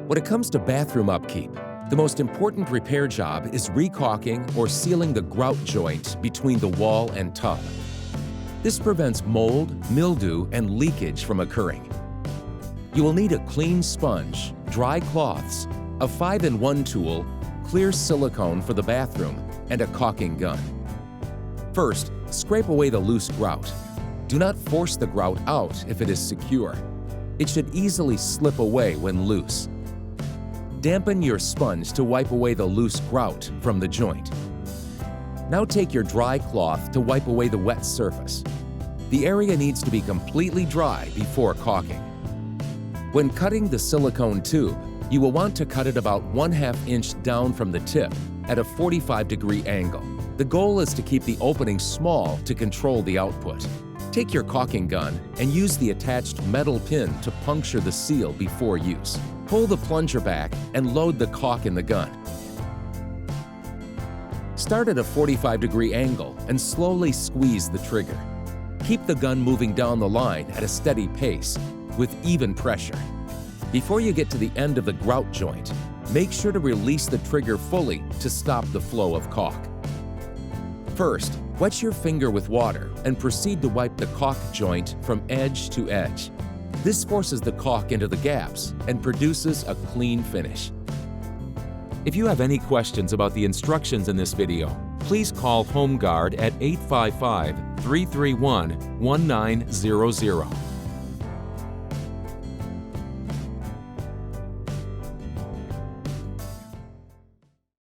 When it comes to bathroom upkeep, the most important repair job is re-caulking or sealing the grout joint between the wall and tub. This prevents mold, mildew, and leakage from occurring. You will need a clean sponge, dry cloths, a 5-in-1 tool, clear silicone for the bathroom, and a caulking gun. First, scrape away the loose grout. Do not force the grout out if it is secure. It should easily slip away when loose. Dampen your sponge to wipe away the loose grout from the joint. Now take your dry cloth to wipe away the wet surface. The area needs to be completely dry before caulking. When cutting the silicone tube, you will want to cut it about 1/2 inch down from the tip at a 45-degree angle. The goal is to keep the opening small to control the output. Take your caulking gun and use the attached metal pin to puncture the seal before use. Pull the plunger back and load the caulk in the gun. Start at a 45-degree angle and slowly squeeze the trigger. Keep the gun moving down the line at a steady pace with even pressure. Before you get to the end of the grout joint, make sure to release the trigger fully to stop the flow of caulk. First, wet your finger with water and proceed to wipe the caulk joint from edge to edge. This forces the caulk into the gaps and produces a clean finish. If you have any questions about the instructions in this video, please call HomeGuard at 855-331-1900.